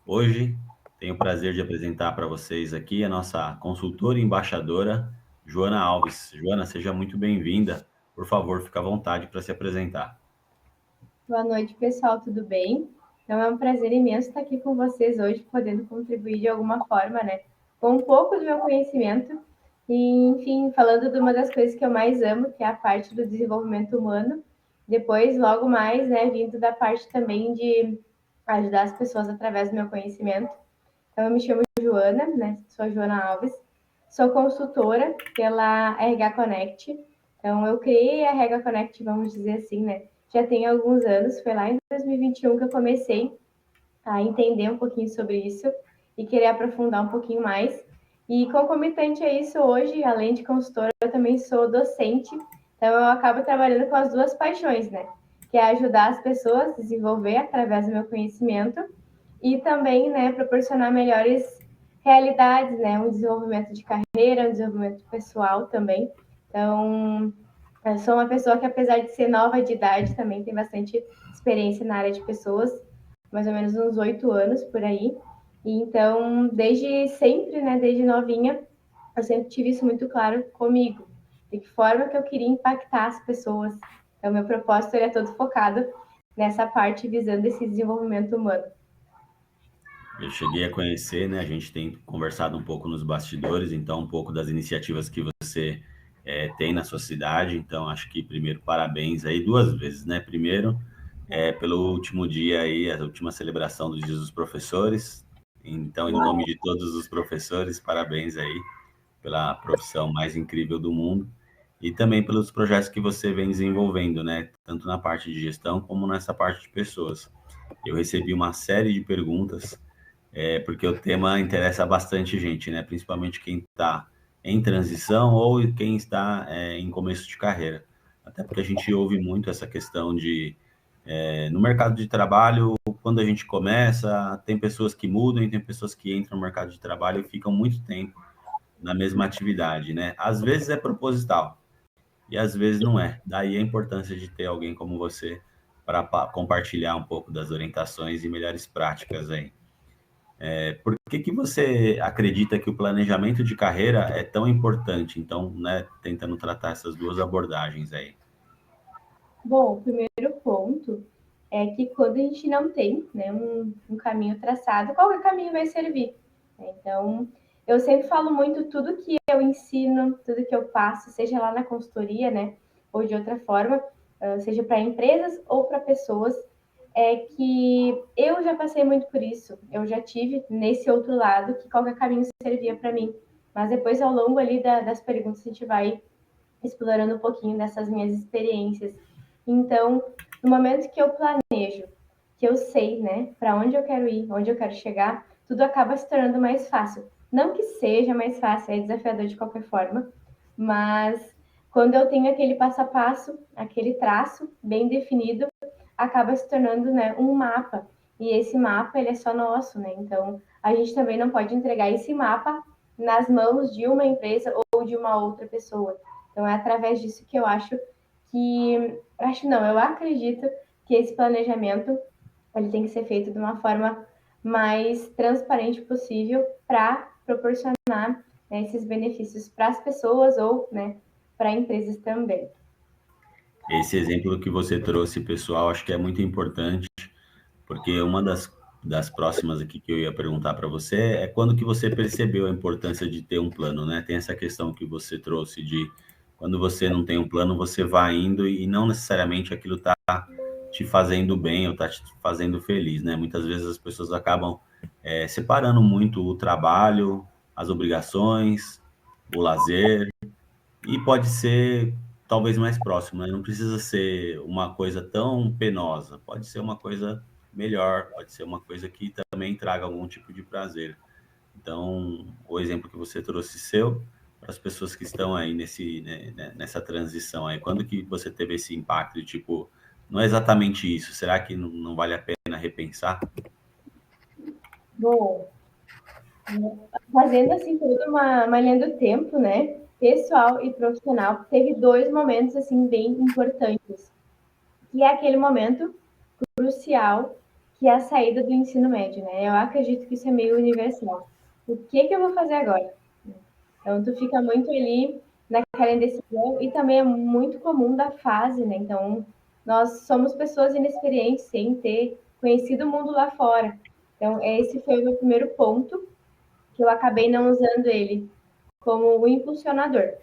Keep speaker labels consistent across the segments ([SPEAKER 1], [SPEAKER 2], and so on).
[SPEAKER 1] Hoje tenho o prazer de apresentar para vocês aqui a nossa consultora e embaixadora, Joana Alves. Joana, seja muito bem-vinda. Por favor, fique à vontade para se apresentar.
[SPEAKER 2] Boa noite, pessoal, tudo bem? Então é um prazer imenso estar aqui com vocês hoje, podendo contribuir de alguma forma, né, com um pouco do meu conhecimento e, enfim, falando de uma das coisas que eu mais amo, que é a parte do desenvolvimento humano. Depois, logo mais, né, vindo da parte também de ajudar as pessoas através do meu conhecimento. Então, eu me chamo Joana, né, sou Joana Alves, sou consultora pela RH Connect. Então, eu criei a RH Connect, vamos dizer assim, né, já tem alguns anos, foi lá em 2021 que eu comecei a entender um pouquinho sobre isso e querer aprofundar um pouquinho mais. E concomitante a isso, hoje, além de consultora, eu também sou docente, então eu acabo trabalhando com as duas paixões, né? Que é ajudar as pessoas a desenvolver através do meu conhecimento e também, né, proporcionar melhores realidades, né? Um desenvolvimento de carreira, um desenvolvimento pessoal também. Então, eu sou uma pessoa que, apesar de ser nova de idade, também tem bastante experiência na área de pessoas, mais ou menos uns 8 anos por aí. E então, desde sempre, né, desde novinha, eu sempre tive isso muito claro comigo, de que forma que eu queria impactar as pessoas. Então, meu propósito é todo focado nessa parte visando esse desenvolvimento humano.
[SPEAKER 1] Eu cheguei a conhecer, né? A gente tem conversado um pouco nos bastidores, então um pouco das iniciativas que você tem na sua cidade. Então, acho que primeiro parabéns aí duas vezes, né? Primeiro, pelo último dia aí, a última celebração dos Dias dos Professores. Então, em nome de todos os professores, parabéns aí pela profissão mais incrível do mundo e também pelos projetos que você vem desenvolvendo, né? Tanto na parte de gestão como nessa parte de pessoas. Eu recebi uma série de perguntas porque o tema interessa bastante gente, né? Principalmente quem está em transição ou quem está em começo de carreira. Até porque a gente ouve muito essa questão de, no mercado de trabalho, quando a gente começa, tem pessoas que mudam e tem pessoas que entram no mercado de trabalho e ficam muito tempo na mesma atividade, né? Às vezes é proposital e às vezes não é. Daí a importância de ter alguém como você para compartilhar um pouco das orientações e melhores práticas aí. Por que você acredita que o planejamento de carreira é tão importante? Então, né, tentando tratar essas duas abordagens aí.
[SPEAKER 2] Bom, o primeiro ponto é que quando a gente não tem, né, um caminho traçado, qualquer caminho vai servir. Então, eu sempre falo muito tudo que eu ensino, tudo que eu passo, seja lá na consultoria, né, ou de outra forma, seja para empresas ou para pessoas, é que eu já passei muito por isso. Eu já tive nesse outro lado que qualquer caminho servia para mim. Mas depois, ao longo ali das perguntas, a gente vai explorando um pouquinho dessas minhas experiências. Então, no momento que eu planejo, que eu sei, né, para onde eu quero ir, onde eu quero chegar, tudo acaba se tornando mais fácil. Não que seja mais fácil, é desafiador de qualquer forma, mas quando eu tenho aquele passo a passo, aquele traço bem definido, acaba se tornando, né, um mapa. E esse mapa, ele é só nosso, né? Então, a gente também não pode entregar esse mapa nas mãos de uma empresa ou de uma outra pessoa. Então, é através disso que eu acho que... Acho não, eu acredito que esse planejamento ele tem que ser feito de uma forma mais transparente possível para proporcionar, né, esses benefícios para as pessoas ou, né, para empresas também.
[SPEAKER 1] Esse exemplo que você trouxe, pessoal, acho que é muito importante, porque uma das próximas aqui que eu ia perguntar para você é quando que você percebeu a importância de ter um plano, né? Tem essa questão que você trouxe de quando você não tem um plano, você vai indo e não necessariamente aquilo está te fazendo bem ou está te fazendo feliz, né? Muitas vezes as pessoas acabam separando muito o trabalho, as obrigações, o lazer, e pode ser talvez mais próximo, né? Não precisa ser uma coisa tão penosa, pode ser uma coisa melhor, pode ser uma coisa que também traga algum tipo de prazer. Então, o exemplo que você trouxe seu, para as pessoas que estão aí nessa transição aí, quando que você teve esse impacto de tipo, não é exatamente isso, será que não vale a pena repensar?
[SPEAKER 2] Bom, fazendo assim toda uma linha do tempo, né? Pessoal e profissional, teve dois momentos assim bem importantes, que é aquele momento crucial que é a saída do ensino médio, né? Eu acredito que isso é meio universal. O que eu vou fazer agora? Então, tu fica muito ali naquela indecisão e também é muito comum da fase, né? Então, nós somos pessoas inexperientes sem ter conhecido o mundo lá fora. Então, esse foi o meu primeiro ponto, que eu acabei não usando ele como o impulsionador.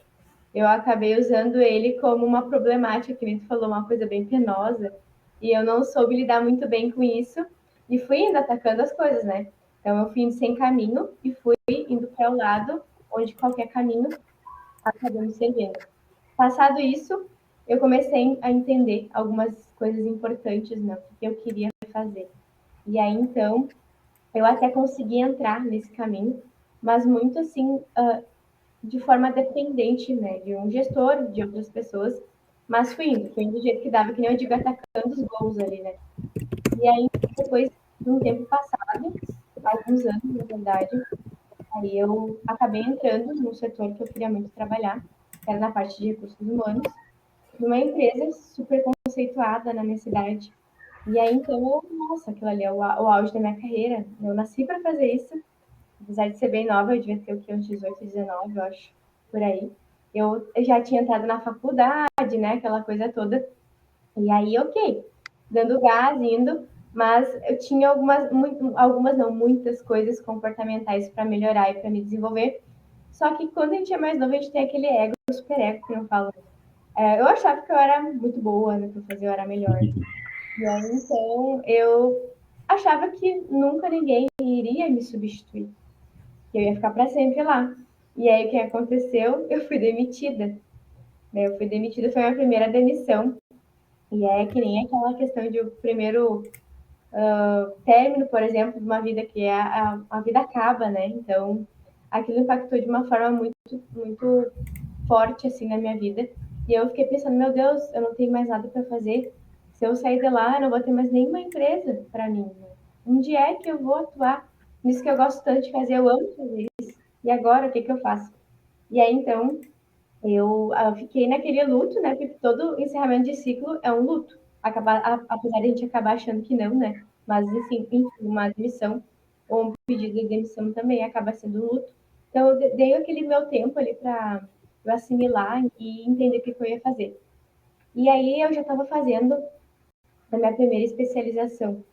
[SPEAKER 2] Eu acabei usando ele como uma problemática, que nem tu falou, uma coisa bem penosa, e eu não soube lidar muito bem com isso, e fui indo atacando as coisas, né? Então eu fui indo sem caminho e fui indo para o lado onde qualquer caminho acabou me servindo. Passado isso, eu comecei a entender algumas coisas importantes, né? O que eu queria fazer. E aí então eu até consegui entrar nesse caminho, mas muito assim, de forma dependente, né, de um gestor, de outras pessoas, mas fui indo do jeito que dava, que nem eu digo, atacando os gols ali, né. E aí, depois de um tempo passado, alguns anos, na verdade, aí eu acabei entrando num setor que eu queria muito trabalhar, que era na parte de recursos humanos, numa empresa super conceituada na minha cidade. E aí, então, nossa, aquilo ali é o auge da minha carreira. Eu nasci para fazer isso, apesar de ser bem nova, eu devia ter o quê? Uns 18, 19, eu acho, por aí. Eu já tinha entrado na faculdade, né? Aquela coisa toda. E aí, ok, dando gás, indo, mas eu tinha algumas não, muitas coisas comportamentais para melhorar e para me desenvolver. Só que quando a gente é mais novo, a gente tem aquele ego, super ego, que eu falo. Eu achava que eu era muito boa, né? Que eu fazia, eu era melhor. E aí, então, eu achava que nunca ninguém iria me substituir, que eu ia ficar para sempre lá. E aí o que aconteceu? Eu fui demitida. Né? Eu fui demitida, foi a minha primeira demissão. E é que nem aquela questão de o primeiro término, por exemplo, de uma vida que é a vida acaba, né? Então, aquilo impactou de uma forma muito forte assim na minha vida. E eu fiquei pensando, meu Deus, eu não tenho mais nada para fazer. Se eu sair de lá, eu não vou ter mais nenhuma empresa para mim. Né? Onde é que eu vou atuar nisso que eu gosto tanto de fazer? Eu amo fazer isso. E agora, o que eu faço? E aí, então, eu fiquei naquele luto, né? Porque todo encerramento de ciclo é um luto. Apesar de a gente acabar achando que não, né? Mas, assim, enfim, uma demissão ou um pedido de demissão também acaba sendo um luto. Então, eu dei aquele meu tempo ali para eu assimilar e entender o que eu ia fazer. E aí, eu já estava fazendo a minha primeira especialização.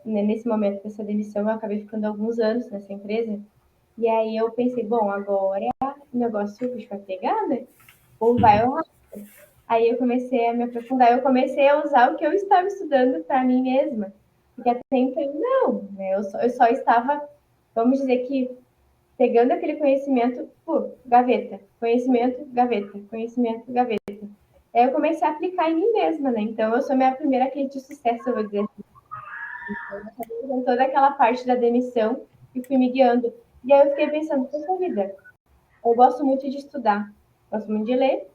[SPEAKER 2] Nesse momento dessa demissão, eu acabei ficando alguns anos nessa empresa. E aí, eu pensei, bom, agora o negócio vai pegar, né? Ou vai ou racha. Aí eu comecei a me aprofundar, eu comecei a usar o que eu estava estudando para mim mesma. Porque até então, não, né? Eu só estava, vamos dizer que, pegando aquele conhecimento, gaveta, conhecimento, gaveta, conhecimento, gaveta. Aí eu comecei a aplicar em mim mesma, né? Então eu sou minha primeira case de sucesso, eu vou dizer assim. Então, eu acabei fazendo toda aquela parte da demissão e fui me guiando. E aí eu fiquei pensando, poxa vida, eu gosto muito de estudar, gosto muito de ler,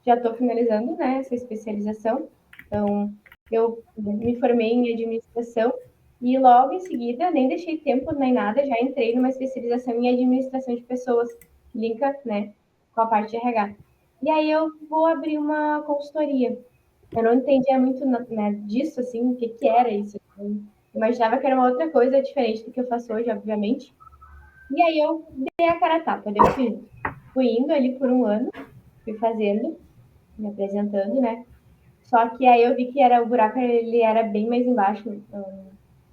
[SPEAKER 2] já estou finalizando, né, essa especialização. Então, eu me formei em administração e logo em seguida, nem deixei tempo nem nada, já entrei numa especialização em administração de pessoas, que linka, né, com a parte de RH. E aí eu vou abrir uma consultoria. Eu não entendia muito, né, disso, assim, o que era isso. Eu imaginava que era uma outra coisa diferente do que eu faço hoje, obviamente. E aí eu dei a cara a tapa, eu fui indo ali por um ano, fui fazendo, me apresentando, né? Só que aí eu vi que o buraco ele era bem mais embaixo, então,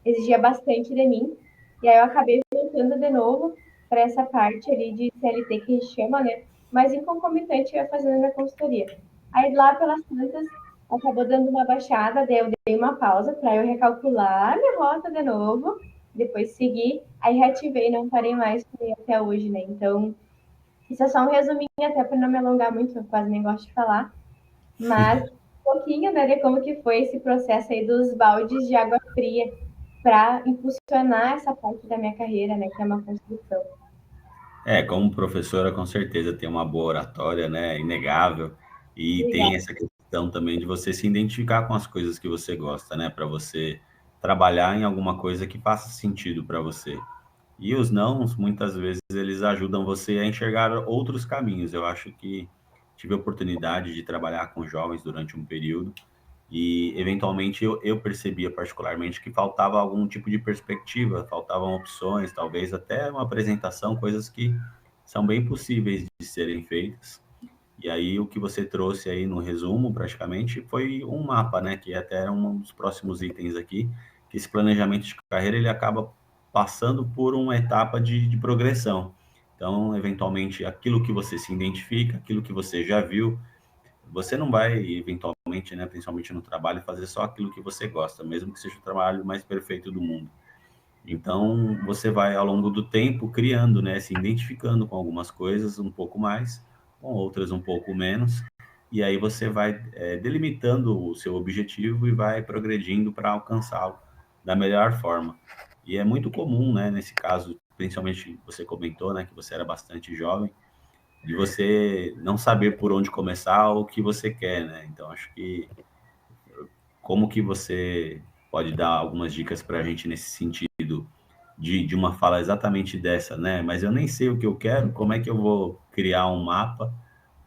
[SPEAKER 2] exigia bastante de mim. E aí eu acabei voltando de novo para essa parte ali de CLT que a gente chama, né? Mas em concomitante eu ia fazendo a minha consultoria. Aí lá pelas tantas acabou dando uma baixada, daí eu dei uma pausa para eu recalcular a minha rota de novo, depois seguir, aí reativei, não parei mais até hoje, né? Então, isso é só um resuminho, até para não me alongar muito, eu quase nem gosto de falar, mas um pouquinho, né, de como que foi esse processo aí dos baldes de água fria para impulsionar essa parte da minha carreira, né, que é uma construção.
[SPEAKER 1] Como professora, com certeza tem uma boa oratória, né? Inegável. E tem
[SPEAKER 2] Obrigada.
[SPEAKER 1] essa questão também de você se identificar com as coisas que você gosta, né? Para você trabalhar em alguma coisa que faça sentido para você. E os nãos, muitas vezes, eles ajudam você a enxergar outros caminhos. Eu acho que tive a oportunidade de trabalhar com jovens durante um período E, eventualmente, eu percebia particularmente que faltava algum tipo de perspectiva, faltavam opções, talvez até uma apresentação, coisas que são bem possíveis de serem feitas. E aí, o que você trouxe aí no resumo, praticamente, foi um mapa, né? Que até era um dos próximos itens aqui, que esse planejamento de carreira, ele acaba passando por uma etapa de progressão. Então, eventualmente, aquilo que você se identifica, aquilo que você já viu, você não vai, eventualmente, né, principalmente no trabalho, fazer só aquilo que você gosta, mesmo que seja o trabalho mais perfeito do mundo. Então, você vai, ao longo do tempo, criando, né, se identificando com algumas coisas um pouco mais, com outras um pouco menos, e aí você vai delimitando o seu objetivo e vai progredindo para alcançá-lo da melhor forma. E é muito comum, né, nesse caso, principalmente você comentou, né, que você era bastante jovem, de você não saber por onde começar ou o que você quer, né? Então, acho que como que você pode dar algumas dicas para a gente nesse sentido de uma fala exatamente dessa, né? Mas eu nem sei o que eu quero, como é que eu vou criar um mapa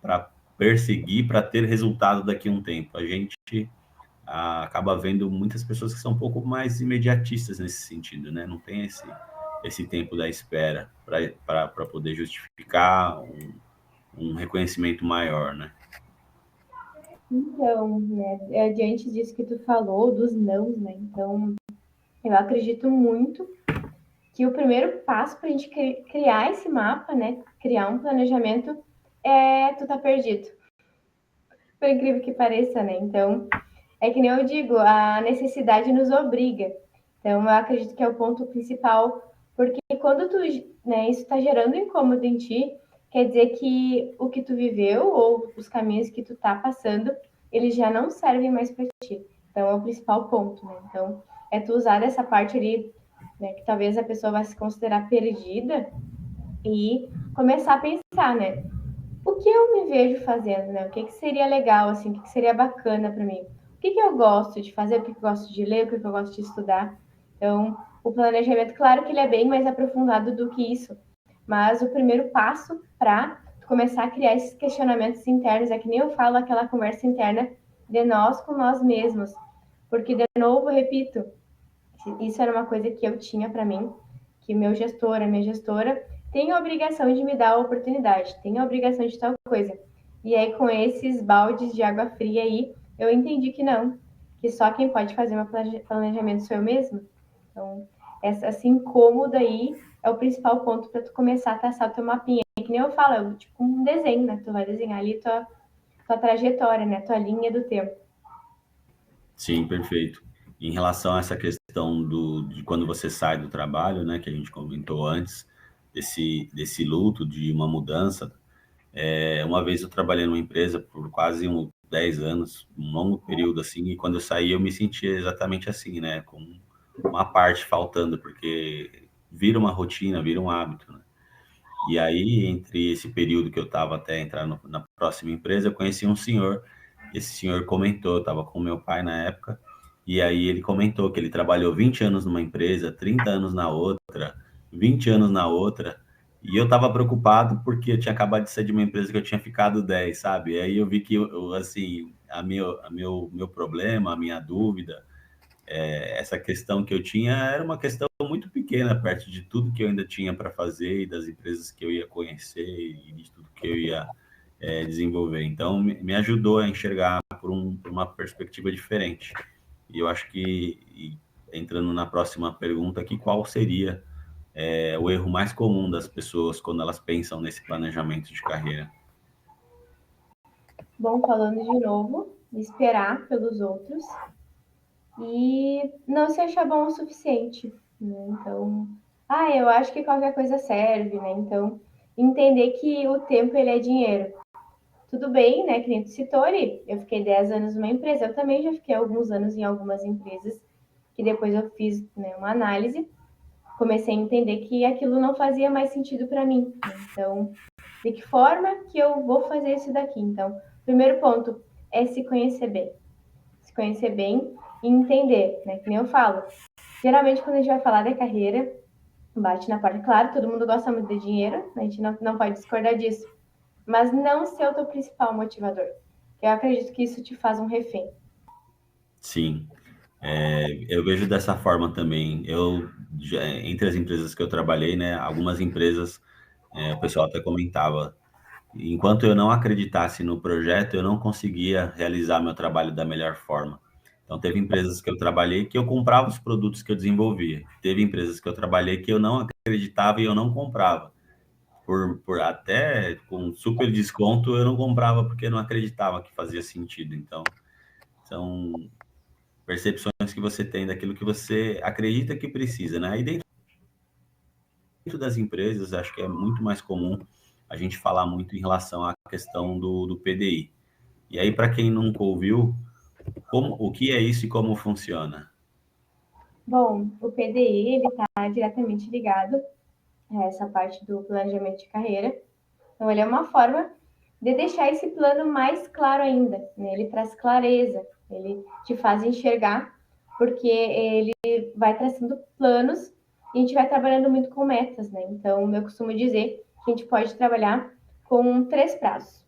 [SPEAKER 1] para perseguir, para ter resultado daqui a um tempo? A gente acaba vendo muitas pessoas que são um pouco mais imediatistas nesse sentido, né? Não tem esse tempo da espera para poder justificar um reconhecimento maior, né?
[SPEAKER 2] Então, né, diante disso que tu falou, dos nãos, né? Então, eu acredito muito que o primeiro passo para a gente criar esse mapa, né? Criar um planejamento é tu tá perdido. Por incrível que pareça, né? Então, é que nem eu digo, a necessidade nos obriga. Então, eu acredito que é o ponto principal, porque quando tu, né, isso está gerando incômodo em ti, quer dizer que o que tu viveu ou os caminhos que tu tá passando, eles já não servem mais para ti. Então, é o principal ponto, né? Então, é tu usar dessa parte ali, né, que talvez a pessoa vai se considerar perdida e começar a pensar, né? O que eu me vejo fazendo, né? O que seria legal, assim, o que seria bacana para mim? O que eu gosto de fazer, o que eu gosto de ler, o que eu gosto de estudar. Então, o planejamento, claro que ele é bem mais aprofundado do que isso, mas o primeiro passo para começar a criar esses questionamentos internos é que nem eu falo aquela conversa interna de nós com nós mesmos. Porque, de novo, eu repito, isso era uma coisa que eu tinha para mim, que meu gestor, a minha gestora, tem a obrigação de me dar a oportunidade, tem a obrigação de tal coisa. E aí, com esses baldes de água fria aí, eu entendi que não, que só quem pode fazer meu planejamento sou eu mesma. Então, esse incômodo aí é o principal ponto para tu começar a traçar o teu mapinha. Que nem eu falo, é tipo um desenho, né? Tu vai desenhar ali tua trajetória, né? Tua linha do tempo.
[SPEAKER 1] Sim, perfeito. Em relação a essa questão de quando você sai do trabalho, né, que a gente comentou antes, desse luto, de uma mudança, uma vez eu trabalhei numa empresa por quase 10 anos, um longo período assim, e quando eu saí eu me sentia exatamente assim, né, com uma parte faltando, porque vira uma rotina, vira um hábito, né? E aí, entre esse período que eu estava até entrar na próxima empresa, eu conheci um senhor. Esse senhor comentou, eu estava com meu pai na época, e aí ele comentou que ele trabalhou 20 anos numa empresa, 30 anos na outra, 20 anos na outra, e eu estava preocupado porque eu tinha acabado de sair de uma empresa que eu tinha ficado 10, sabe? E aí eu vi que, assim, meu problema, a minha dúvida, essa questão que eu tinha era uma questão muito pequena perto de tudo que eu ainda tinha para fazer e das empresas que eu ia conhecer e de tudo que eu ia desenvolver. Então, me ajudou a enxergar por uma perspectiva diferente. E eu acho que, entrando na próxima pergunta aqui, qual seria o erro mais comum das pessoas quando elas pensam nesse planejamento de carreira?
[SPEAKER 2] Bom, falando de novo, esperar pelos outros e não se achar bom o suficiente, né? Então, eu acho que qualquer coisa serve, né? Então, entender que o tempo ele é dinheiro. Tudo bem, né? Que nem tu citou ali, eu fiquei 10 anos numa empresa, eu também já fiquei alguns anos em algumas empresas, que depois eu fiz, né, uma análise, comecei a entender que aquilo não fazia mais sentido para mim. Né? Então, de que forma que eu vou fazer isso daqui? Então, primeiro ponto é se conhecer bem. Se conhecer bem e entender, né? Que nem eu falo. Geralmente, quando a gente vai falar da carreira, bate na porta. Claro, todo mundo gosta muito de dinheiro, a gente não pode discordar disso. Mas não ser o teu principal motivador. Eu acredito que isso te faz um refém.
[SPEAKER 1] Sim. Eu vejo dessa forma também. Entre as empresas que eu trabalhei, né, algumas empresas, o pessoal até comentava, enquanto eu não acreditasse no projeto, eu não conseguia realizar meu trabalho da melhor forma. Então, teve empresas que eu trabalhei que eu comprava os produtos que eu desenvolvia. Teve empresas que eu trabalhei que eu não acreditava e eu não comprava. Por até com super desconto, eu não comprava porque eu não acreditava que fazia sentido. Então, são percepções que você tem daquilo que você acredita que precisa, né? E dentro das empresas, acho que é muito mais comum a gente falar muito em relação à questão do PDI. E aí, para quem nunca ouviu, o que é isso e como funciona?
[SPEAKER 2] Bom, o PDI ele está diretamente ligado a essa parte do planejamento de carreira. Então, ele é uma forma de deixar esse plano mais claro ainda. Né? Ele traz clareza, ele te faz enxergar, porque ele vai traçando planos e a gente vai trabalhando muito com metas. Né? Então, eu costumo dizer que a gente pode trabalhar com 3 prazos.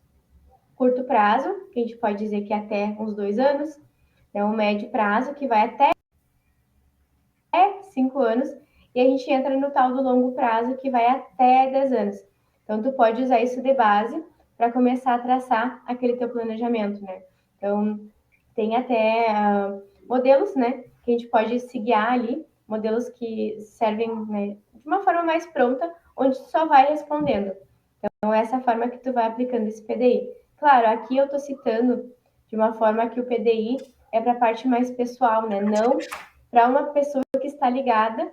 [SPEAKER 2] Curto prazo, que a gente pode dizer que é até uns 2 anos, né? O médio prazo, que vai até 5 anos, e a gente entra no tal do longo prazo, que vai até 10 anos. Então, tu pode usar isso de base para começar a traçar aquele teu planejamento, né? Então, tem até modelos, né, que a gente pode se guiar ali, modelos que servem, né, de uma forma mais pronta, onde tu só vai respondendo. Então, essa forma que tu vai aplicando esse PDI. Claro, aqui eu estou citando de uma forma que o PDI é para a parte mais pessoal, né? Não para uma pessoa que está ligada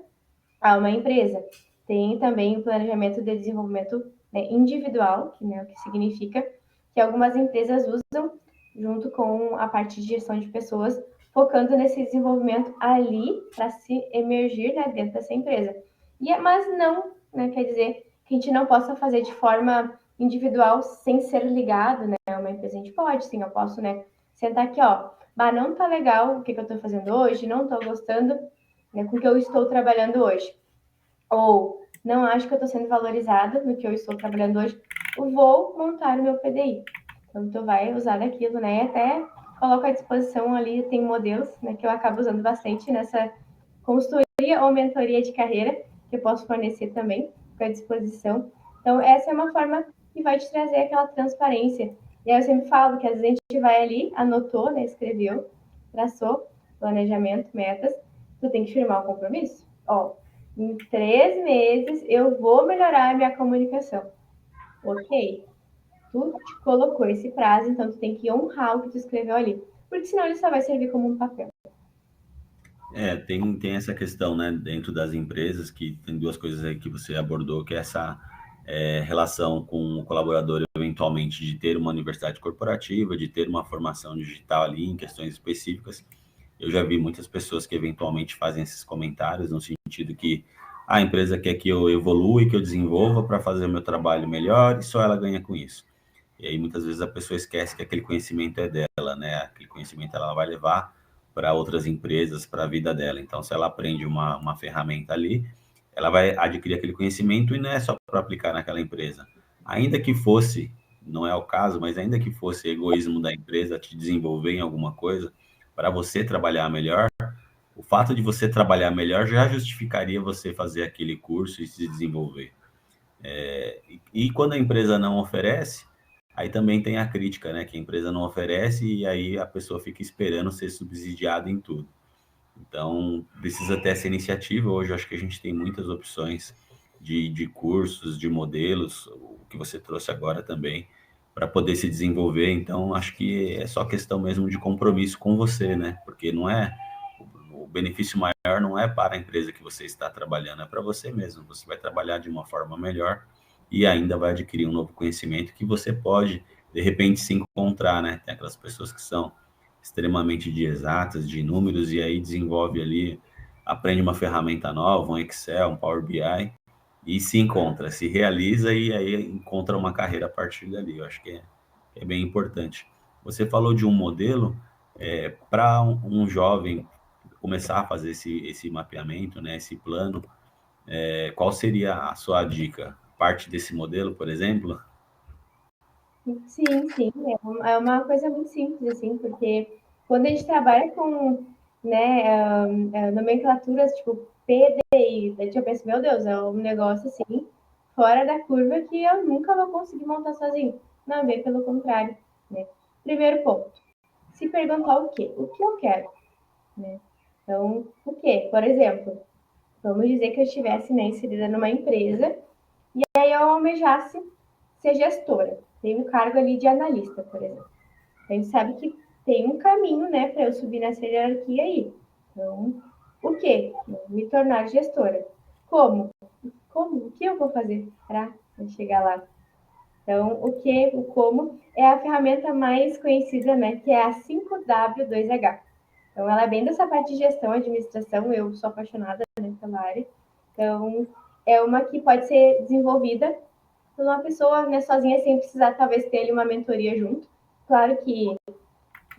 [SPEAKER 2] a uma empresa. Tem também o planejamento de desenvolvimento, né, individual, que, né, o que significa que algumas empresas usam junto com a parte de gestão de pessoas, focando nesse desenvolvimento ali para se emergir, né, dentro dessa empresa. Mas não, né, quer dizer que a gente não possa fazer de forma individual sem ser ligado, né, a uma empresa. A gente pode, sim, eu posso, né, sentar aqui, ó, mas não tá legal o que eu estou fazendo hoje, não estou gostando, né, com o que eu estou trabalhando hoje. Ou não acho que eu estou sendo valorizada no que eu estou trabalhando hoje, eu vou montar o meu PDI. Então, tu vai usar daquilo, né? Até coloco à disposição ali, tem modelos, né, que eu acabo usando bastante nessa consultoria ou mentoria de carreira, que eu posso fornecer também, à disposição. Então, essa é uma forma que vai te trazer aquela transparência. E aí eu sempre falo que às vezes a gente vai ali, anotou, né, escreveu, traçou, planejamento, metas, tu tem que firmar o compromisso. Ó, em 3 meses eu vou melhorar a minha comunicação. Ok, tu te colocou esse prazo, então tu tem que honrar o que tu escreveu ali. Porque senão ele só vai servir como um papel.
[SPEAKER 1] Tem essa questão, né, dentro das empresas, que tem duas coisas aí que você abordou, que é essa relação com o colaborador, eventualmente, de ter uma universidade corporativa, de ter uma formação digital ali em questões específicas. Eu já vi muitas pessoas que eventualmente fazem esses comentários, no sentido que a empresa quer que eu evolua e que eu desenvolva para fazer o meu trabalho melhor e só ela ganha com isso. E aí muitas vezes a pessoa esquece que aquele conhecimento é dela, né? Aquele conhecimento ela vai levar para outras empresas, para a vida dela. Então, se ela aprende uma ferramenta ali, ela vai adquirir aquele conhecimento e não é só para aplicar naquela empresa. Ainda que fosse, não é o caso, mas ainda que fosse egoísmo da empresa te desenvolver em alguma coisa, para você trabalhar melhor, o fato de você trabalhar melhor já justificaria você fazer aquele curso e se desenvolver. E quando a empresa não oferece, aí também tem a crítica, né? Que a empresa não oferece e aí a pessoa fica esperando ser subsidiada em tudo. Então, precisa ter essa iniciativa. Hoje, eu acho que a gente tem muitas opções de cursos, de modelos, o que você trouxe agora também, para poder se desenvolver. Então, acho que é só questão mesmo de compromisso com você, né? Porque não é o benefício maior não é para a empresa que você está trabalhando, é para você mesmo. Você vai trabalhar de uma forma melhor e ainda vai adquirir um novo conhecimento que você pode, de repente, se encontrar, né? Tem aquelas pessoas que são extremamente de exatas, de números, e aí desenvolve ali, aprende uma ferramenta nova, um Excel, um Power BI, e se encontra, se realiza e aí encontra uma carreira a partir dali. Eu acho que é bem importante. Você falou de um modelo para um jovem começar a fazer esse mapeamento, né, esse plano. Qual seria a sua dica? Parte desse modelo, por exemplo?
[SPEAKER 2] Sim, sim. É uma coisa muito simples, assim, porque quando a gente trabalha com, né, nomenclaturas tipo PDI, a gente pensa, meu Deus, é um negócio assim, fora da curva que eu nunca vou conseguir montar sozinho. Não, bem pelo contrário, né? Primeiro ponto, se perguntar o quê? O que eu quero, né? Então, o quê? Por exemplo, vamos dizer que eu estivesse, né, inserida numa empresa e aí eu almejasse ser gestora. Tem um cargo ali de analista, por exemplo. A gente sabe que tem um caminho, né, para eu subir nessa hierarquia aí. Então, o quê? Me tornar gestora. Como? Como? O que eu vou fazer para chegar lá? Então, o que, o como é a ferramenta mais conhecida, né, que é a 5W2H. Então, ela é bem dessa parte de gestão, administração, eu sou apaixonada, né, pela área. Então, é uma que pode ser desenvolvida por uma pessoa, né, sozinha, sem precisar, talvez, ter ali uma mentoria junto. Claro que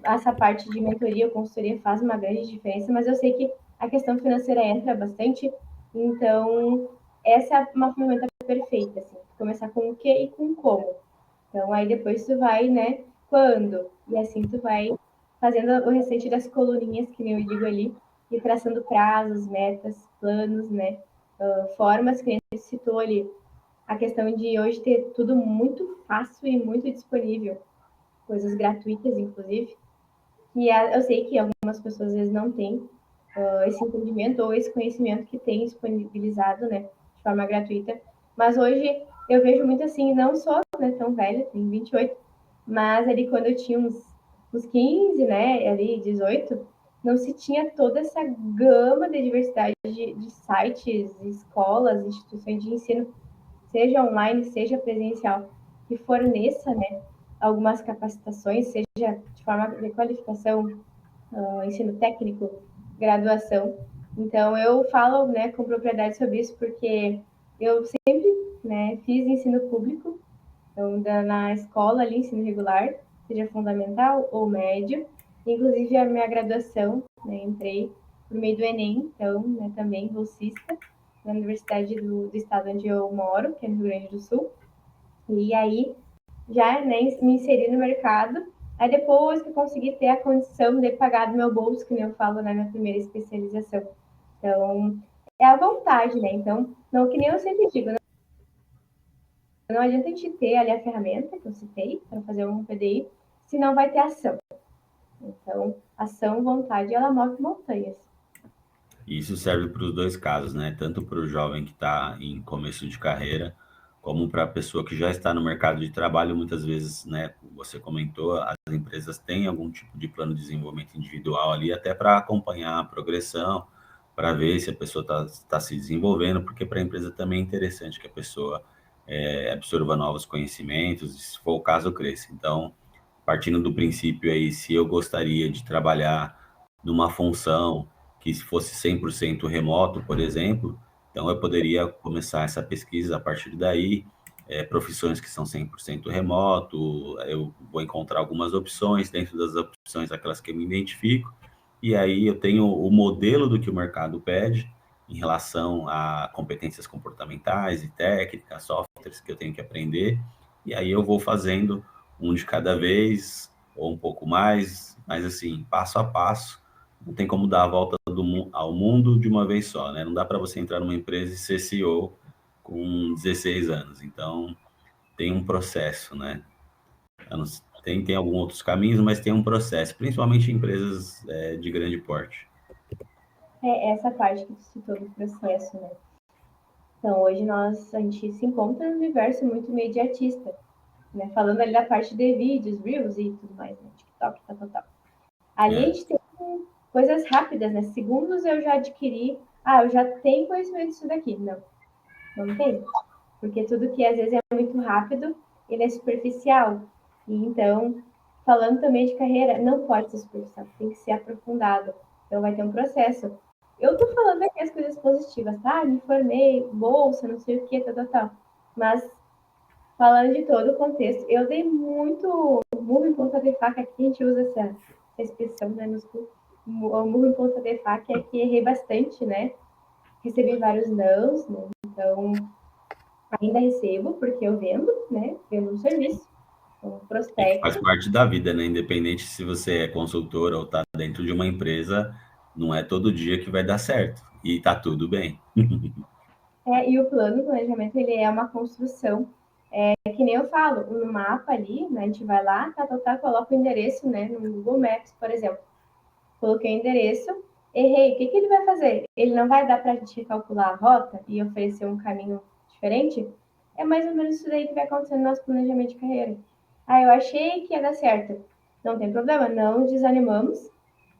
[SPEAKER 2] essa parte de mentoria ou consultoria faz uma grande diferença, mas eu sei que a questão financeira entra bastante, então essa é uma ferramenta perfeita, assim, começar com o que e com como. Então aí depois tu vai, né, quando, e assim tu vai fazendo o restante das coluninhas, que nem eu digo ali, e traçando prazos, metas, planos, né, formas que a gente citou ali. A questão de hoje ter tudo muito fácil e muito disponível, coisas gratuitas, inclusive, que eu sei que algumas pessoas às vezes não têm esse entendimento ou esse conhecimento que tem disponibilizado, né, de forma gratuita. Mas hoje eu vejo muito assim, não sou, né, tão velha, tenho 28, mas ali quando eu tinha uns 15, né, ali 18, não se tinha toda essa gama de diversidade de sites, escolas, instituições de ensino, seja online, seja presencial, que forneça, né, algumas capacitações, seja de forma de qualificação, ensino técnico, graduação. Então, eu falo, né, com propriedade sobre isso porque eu sempre, né, fiz ensino público, então, na escola ali, ensino regular, seja fundamental ou médio. Inclusive, a minha graduação, né, entrei por meio do Enem, então, né, também bolsista, na Universidade do estado onde eu moro, que é no Rio Grande do Sul. E aí, já, né, me inseri no mercado. Aí depois que eu consegui ter a condição de pagar do meu bolso, que nem eu falo na minha primeira especialização. Então, é a vontade, né? Então, não, que nem eu sempre digo, não adianta a gente ter ali a ferramenta que eu citei para fazer um PDI, se não vai ter ação. Então, ação, vontade, ela move montanhas.
[SPEAKER 1] Isso serve para os dois casos, né? Tanto para o jovem que está em começo de carreira, como para a pessoa que já está no mercado de trabalho. Muitas vezes, né? Você comentou, as empresas têm algum tipo de plano de desenvolvimento individual ali, até para acompanhar a progressão, para ver se a pessoa está se desenvolvendo, porque para a empresa também é interessante que a pessoa absorva novos conhecimentos, e se for o caso, cresça. Então, partindo do princípio aí, se eu gostaria de trabalhar numa função que fosse 100% remoto, por exemplo, então eu poderia começar essa pesquisa a partir daí, profissões que são 100% remoto, eu vou encontrar algumas opções, dentro das opções aquelas que eu me identifico, e aí eu tenho o modelo do que o mercado pede em relação a competências comportamentais e técnicas, softwares que eu tenho que aprender, e aí eu vou fazendo um de cada vez, ou um pouco mais, mas assim, passo a passo. Não tem como dar a volta ao mundo de uma vez só, né? Não dá para você entrar numa empresa e ser CEO com 16 anos. Então, tem um processo, né? Tem alguns outros caminhos, mas tem um processo, principalmente em empresas de grande porte.
[SPEAKER 2] É essa parte que tu citou do processo, né? Então, hoje a gente se encontra num universo muito imediatista, né? Falando ali da parte de vídeos, reels e tudo mais, né? TikTok, tal, tal, tal. Ali a
[SPEAKER 1] É,
[SPEAKER 2] gente tem coisas rápidas, né? Segundos eu já adquiri, eu já tenho conhecimento disso daqui. Não, não tem. Porque tudo que às vezes é muito rápido, ele é superficial. E então, falando também de carreira, não pode ser superficial, tem que ser aprofundado. Então vai ter um processo. Eu tô falando aqui as coisas positivas, tá? Me formei, bolsa, não sei o que, tal, tal, tal. Mas falando de todo o contexto, eu dei muito murro em ponta de faca, aqui a gente usa essa expressão, né, no sul, o murro em ponta de faca, é que errei bastante, né, recebi vários nãos, né, então ainda recebo, porque eu vendo, né, vendo um serviço, O
[SPEAKER 1] E que faz
[SPEAKER 2] prospecto.
[SPEAKER 1] parte da vida, né? Independente se você é consultor ou está dentro de uma empresa, não é todo dia que vai dar certo. E tá tudo bem.
[SPEAKER 2] E o plano, o planejamento, ele é uma construção. É que nem eu falo, no mapa ali, né, a gente vai lá, coloca o endereço, né, no Google Maps, por exemplo. Coloquei o endereço, errei. O que ele vai fazer? Ele não vai dar para a gente calcular a rota e oferecer um caminho diferente? É mais ou menos isso daí que vai acontecer no nosso planejamento de carreira. Ah, eu achei que ia dar certo. Não tem problema, não desanimamos,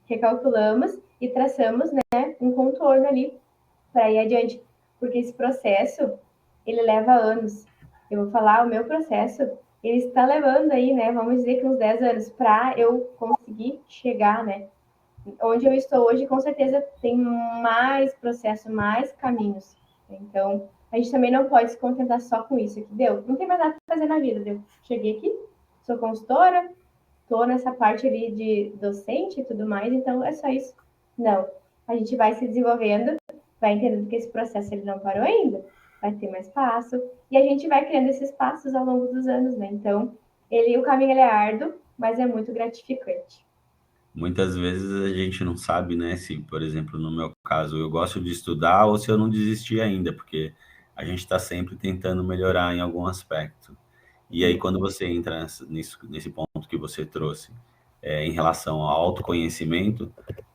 [SPEAKER 2] recalculamos e traçamos, né, um contorno ali para ir adiante. Porque esse processo, ele leva anos. Eu vou falar, o meu processo, ele está levando aí, né, vamos dizer que uns 10 anos para eu conseguir chegar, né, onde eu estou hoje, com certeza tem mais processo, mais caminhos. Então, a gente também não pode se contentar só com isso aqui. Deu, não tem mais nada para fazer na vida. Deu, cheguei aqui, sou consultora, estou nessa parte ali de docente e tudo mais, então é só isso. Não, a gente vai se desenvolvendo, vai entendendo que esse processo ele não parou ainda, vai ter mais passo, e a gente vai criando esses passos ao longo dos anos, né? Então, o caminho ele é árduo, mas é muito gratificante.
[SPEAKER 1] Muitas vezes a gente não sabe, né, se, por exemplo, no meu caso, eu gosto de estudar ou se eu não desisti ainda, porque a gente está sempre tentando melhorar em algum aspecto. E aí, quando você entra nesse ponto que você trouxe, em relação ao autoconhecimento,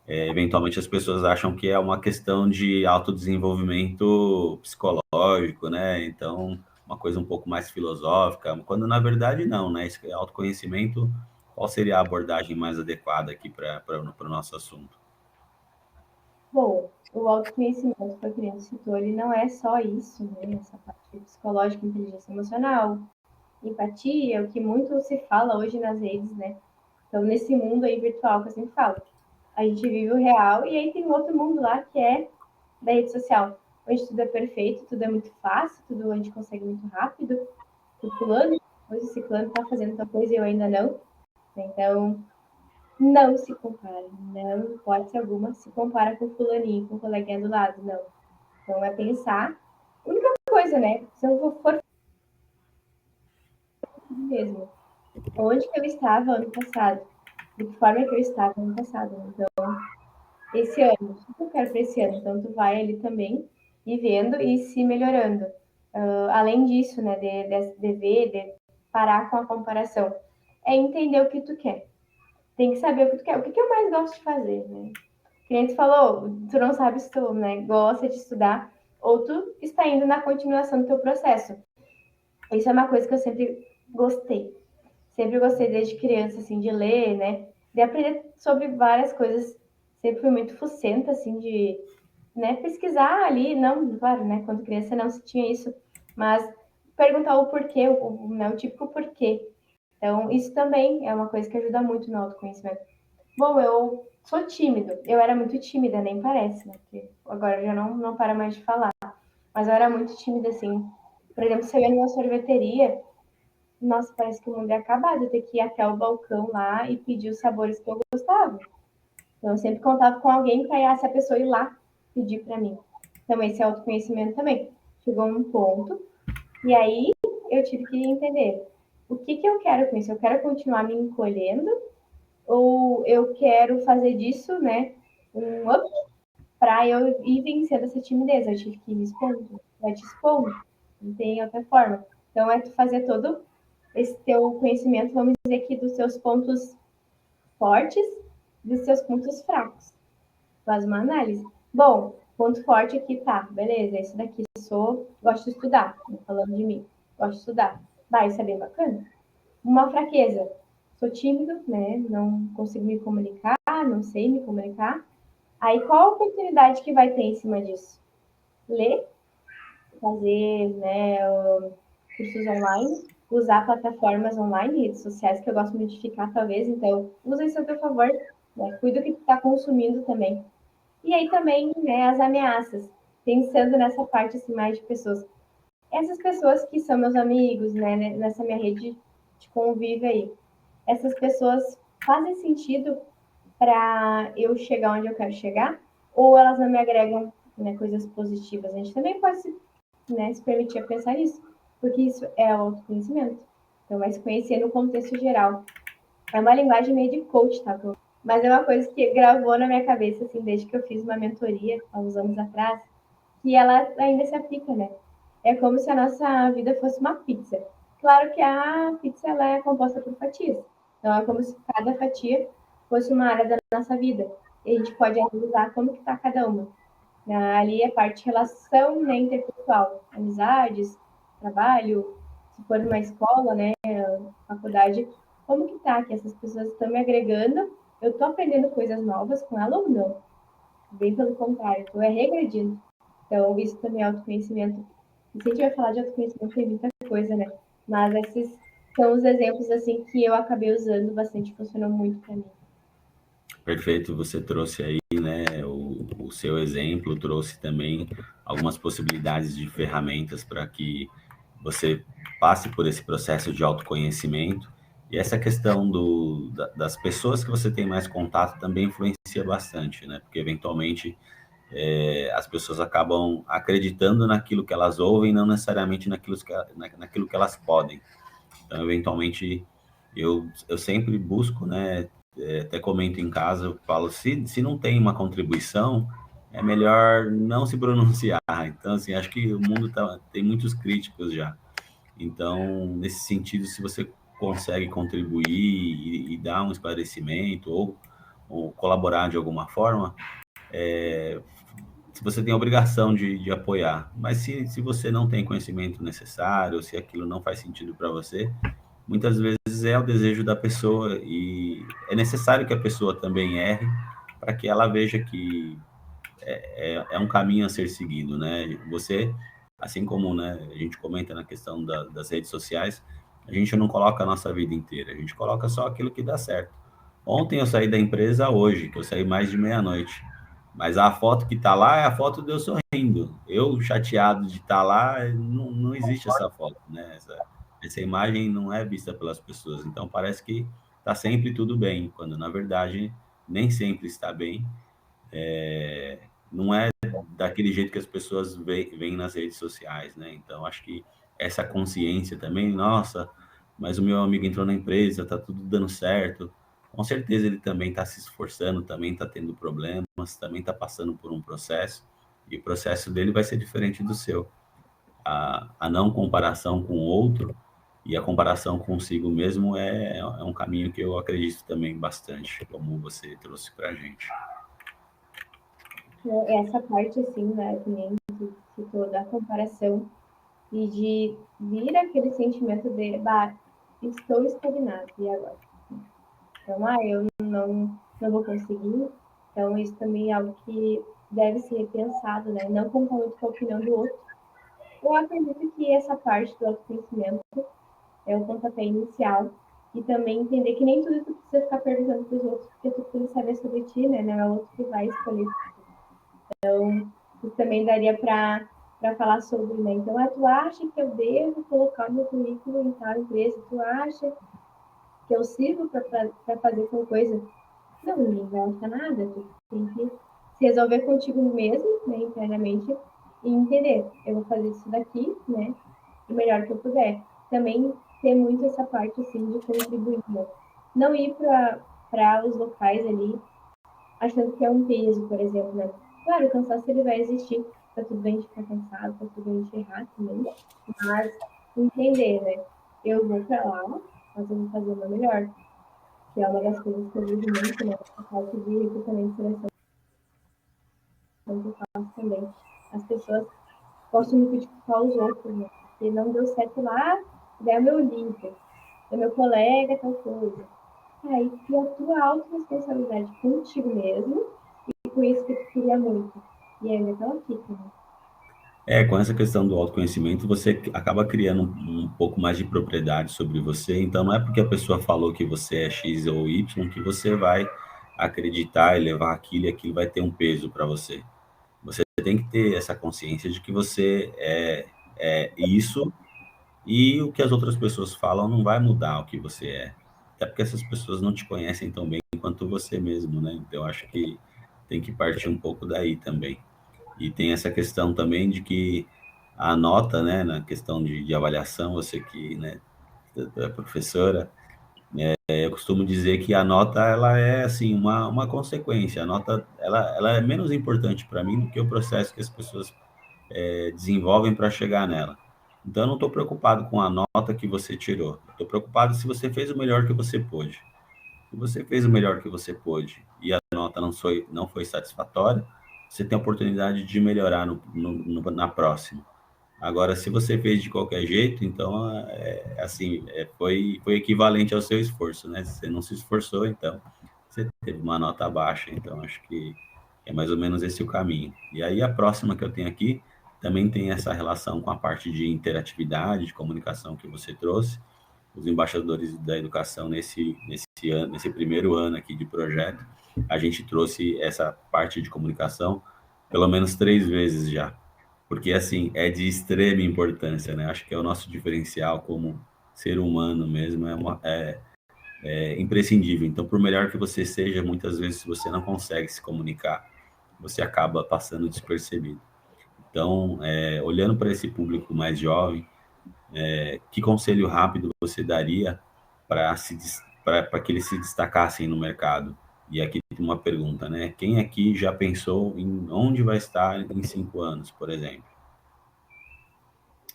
[SPEAKER 1] eventualmente as pessoas acham que é uma questão de autodesenvolvimento psicológico, né? Então, uma coisa um pouco mais filosófica, quando na verdade não, né? Esse autoconhecimento, qual seria a abordagem mais adequada aqui para o nosso assunto?
[SPEAKER 2] Bom, o autoconhecimento que a criança citou, ele não é só isso, né? Essa parte psicológica, inteligência emocional, empatia, o que muito se fala hoje nas redes, né? Então, nesse mundo aí virtual que eu sempre falo, a gente vive o real e aí tem outro mundo lá que é da rede social, onde tudo é perfeito, tudo é muito fácil, tudo a gente consegue muito rápido. O fulano, hoje esse fulano tá fazendo tal coisa e eu ainda não. Então, não se compara, não, hipótese alguma, se compara com o fulaninho, com o coleguinha do lado, não. Então é pensar. A única coisa, né? Se eu for mesmo, onde que eu estava ano passado? De que forma que eu estava ano passado? Então, esse ano, o que eu quero para esse ano? Então, tu vai ali também e vendo e se melhorando. Além disso, né, de ver, de parar com a comparação, é entender o que tu quer. Tem que saber o que tu quer. O que eu mais gosto de fazer, né? Que nem tu falou, tu não sabe se tu, né, gosta de estudar ou tu está indo na continuação do teu processo. Isso é uma coisa que eu sempre gostei. Sempre gostei desde criança, assim, de ler, né? De aprender sobre várias coisas. Sempre fui muito fucenta, assim, de, né, pesquisar ali. Não, claro, né? Quando criança não se tinha isso. Mas perguntar o porquê, né, o típico porquê. Então, isso também é uma coisa que ajuda muito no autoconhecimento. Bom, eu sou tímido. Eu era muito tímida, nem parece, né? Porque agora eu já não para mais de falar. Mas eu era muito tímida, assim. Por exemplo, se eu ia numa sorveteria, nossa, parece que o mundo ia acabar. Eu ter que ir até o balcão lá e pedir os sabores que eu gostava. Então, eu sempre contava com alguém para essa pessoa ir lá pedir para mim. Então, esse autoconhecimento também. Chegou um ponto, e aí eu tive que entender o que eu quero com isso. Eu quero continuar me encolhendo ou eu quero fazer disso, né, um up para eu ir vencendo essa timidez. Eu tive que ir me expondo, vai te expondo, não tem outra forma. Então, é tu fazer todo esse teu conhecimento, vamos dizer aqui, dos seus pontos fortes e dos seus pontos fracos. Faz uma análise. Bom, ponto forte aqui, tá, beleza, isso daqui gosto de estudar, falando de mim, gosto de estudar. Vai, isso é bem bacana. Uma fraqueza, sou tímido, né, não consigo me comunicar, não sei me comunicar. Aí, qual a oportunidade que vai ter em cima disso? Ler, fazer, né, cursos online, usar plataformas online, redes sociais, que eu gosto muito de ficar, talvez, então, usa isso a teu favor, né? Cuida do que tu está consumindo também. E aí também, né, as ameaças, pensando nessa parte, assim, mais de pessoas. Essas pessoas que são meus amigos, né, nessa minha rede de convívio aí, essas pessoas fazem sentido para eu chegar onde eu quero chegar? Ou elas não me agregam, né, coisas positivas? A gente também pode se, né, se permitir a pensar nisso, porque isso é autoconhecimento. Então, vai se conhecer no contexto geral. É uma linguagem meio de coach, tá? Mas é uma coisa que gravou na minha cabeça, assim, desde que eu fiz uma mentoria, há uns anos atrás, que ela ainda se aplica, né? É como se a nossa vida fosse uma pizza. Claro que a pizza ela é composta por fatias. Então, é como se cada fatia fosse uma área da nossa vida. E a gente pode analisar como que está cada uma. Ali é parte de relação, né, interpessoal, amizades, trabalho, se for uma escola, né, faculdade, como que tá? Que essas pessoas estão me agregando, eu estou aprendendo coisas novas com ela ou não? Bem pelo contrário, estou regredindo. Então, isso também é autoconhecimento. E se a gente vai falar de autoconhecimento, tem muita coisa, né? Mas esses são os exemplos, assim, que eu acabei usando bastante, funcionou muito para mim.
[SPEAKER 1] Perfeito, você trouxe aí, né, o seu exemplo, trouxe também algumas possibilidades de ferramentas para que você passe por esse processo de autoconhecimento. E essa questão das pessoas que você tem mais contato também influencia bastante, né? Porque eventualmente as pessoas acabam acreditando naquilo que elas ouvem, não necessariamente naquilo que elas podem. Então, eventualmente, eu sempre busco, né? Até comento em casa, eu falo, se não tem uma contribuição, é melhor não se pronunciar. Então, assim, acho que o mundo tem muitos críticos já. Então, nesse sentido, se você consegue contribuir e dar um esclarecimento ou colaborar de alguma forma, se você tem a obrigação de apoiar. Mas se você não tem conhecimento necessário, se aquilo não faz sentido para você, muitas vezes é o desejo da pessoa e é necessário que a pessoa também erre para que ela veja que é um caminho a ser seguido, né? Você, assim como, né, a gente comenta na questão das redes sociais, a gente não coloca a nossa vida inteira, a gente coloca só aquilo que dá certo. Ontem eu saí da empresa hoje, que eu saí mais de meia-noite. Mas a foto que tá lá é a foto de eu sorrindo. Eu chateado de estar lá, não existe essa foto, né? Essa imagem não é vista pelas pessoas. Então parece que tá sempre tudo bem, quando na verdade nem sempre está bem. Não é daquele jeito que as pessoas veem nas redes sociais, né? Então acho que essa consciência também, nossa, mas o meu amigo entrou na empresa, tá tudo dando certo. Com certeza ele também está se esforçando, também está tendo problemas, também está passando por um processo, e o processo dele vai ser diferente do seu. A não comparação com o outro e a comparação consigo mesmo é um caminho que eu acredito também bastante, como você trouxe para a gente.
[SPEAKER 2] Essa parte, assim, né, que nem tu citou, da comparação e de vir aquele sentimento de, bah, estou estagnado, e agora? Então, eu não vou conseguir. Então, isso também é algo que deve ser repensado, né? Não contar muito com a opinião do outro. Eu acredito que essa parte do autoconhecimento é o pontapé inicial e também entender que nem tudo tu precisa ficar perguntando para os outros, porque tu precisa saber sobre ti, né? Não é o outro que vai escolher. Então, isso também daria para falar sobre, né? Então, tu acha que eu devo colocar o meu currículo em tal empresa? Tu acha que eu sirvo para fazer tal coisa? Não, ninguém vai achar nada. Tu tem que se resolver contigo mesmo, né, internamente, e entender, eu vou fazer isso daqui, né, o melhor que eu puder. Também ter muito essa parte, assim, de contribuir, né? Não ir para os locais ali achando que é um peso, por exemplo, né? Claro, o cansaço ele vai existir, tá tudo bem de ficar cansado, tá tudo bem de errar também, mas entender, né? Eu vou para lá, mas eu vou fazer o meu melhor, que é uma das coisas que eu vejo muito, né? A parte de recrutamento e seleção que eu faço também. As pessoas gostam muito de culpar os outros, né? Porque não deu certo lá, daí é o meu líder, é meu colega, tal coisa. Aí, e a tua autorresponsabilidade contigo mesmo e com isso que tu queria muito. E ainda ela fica, né?
[SPEAKER 1] Com essa questão do autoconhecimento, você acaba criando um pouco mais de propriedade sobre você. Então, não é porque a pessoa falou que você é X ou Y que você vai acreditar e levar aquilo e aquilo vai ter um peso para você. Você tem que ter essa consciência de que você é isso e o que as outras pessoas falam não vai mudar o que você é. Até porque essas pessoas não te conhecem tão bem quanto você mesmo, né? Então, acho que tem que partir um pouco daí também. E tem essa questão também de que a nota, né, na questão de avaliação, você que, né, da professora. Eu costumo dizer que a nota, ela é, assim, uma consequência. A nota, ela é menos importante para mim do que o processo que as pessoas desenvolvem para chegar nela. Então, eu não estou preocupado com a nota que você tirou. Estou preocupado se você fez o melhor que você pôde. Se você fez o melhor que você pôde e a nota não foi satisfatória, você tem a oportunidade de melhorar na próxima. Agora, se você fez de qualquer jeito, então, foi equivalente ao seu esforço, né? Você não se esforçou, então, você teve uma nota baixa. Então, acho que é mais ou menos esse o caminho. E aí, a próxima que eu tenho aqui também tem essa relação com a parte de interatividade, de comunicação que você trouxe. Os embaixadores da educação nesse primeiro ano aqui de projeto, a gente trouxe essa parte de comunicação pelo menos 3 vezes já, porque assim é de extrema importância, né? Acho que é o nosso diferencial como ser humano mesmo, é imprescindível. Então, por melhor que você seja, muitas vezes se você não consegue se comunicar, você acaba passando despercebido. Então, olhando para esse público mais jovem, que conselho rápido você daria para que eles se destacassem no mercado? E aqui tem uma pergunta, né? Quem aqui já pensou em onde vai estar em 5 anos, por exemplo?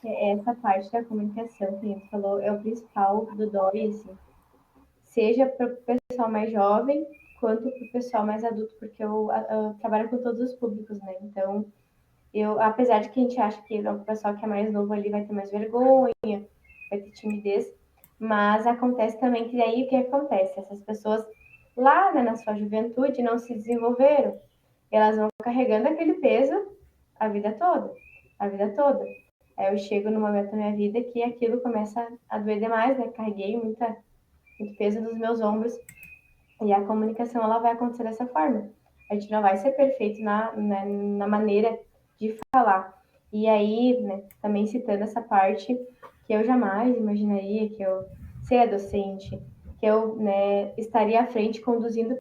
[SPEAKER 2] Essa parte da comunicação que a gente falou é o principal do DOI, assim, seja para o pessoal mais jovem quanto para o pessoal mais adulto, porque eu trabalho com todos os públicos, né? Então, apesar de que a gente acha que o pessoal que é mais novo ali vai ter mais vergonha, vai ter timidez, mas acontece também que daí o que acontece? Essas pessoas lá, né, na sua juventude não se desenvolveram, elas vão carregando aquele peso a vida toda, a vida toda. Aí eu chego no momento da minha vida que aquilo começa a doer demais, né? Carreguei muito peso nos meus ombros e a comunicação ela vai acontecer dessa forma. A gente não vai ser perfeito na maneira de falar. E aí, né, também citando essa parte que eu jamais imaginaria que eu ser docente, que eu, né, estaria à frente conduzindo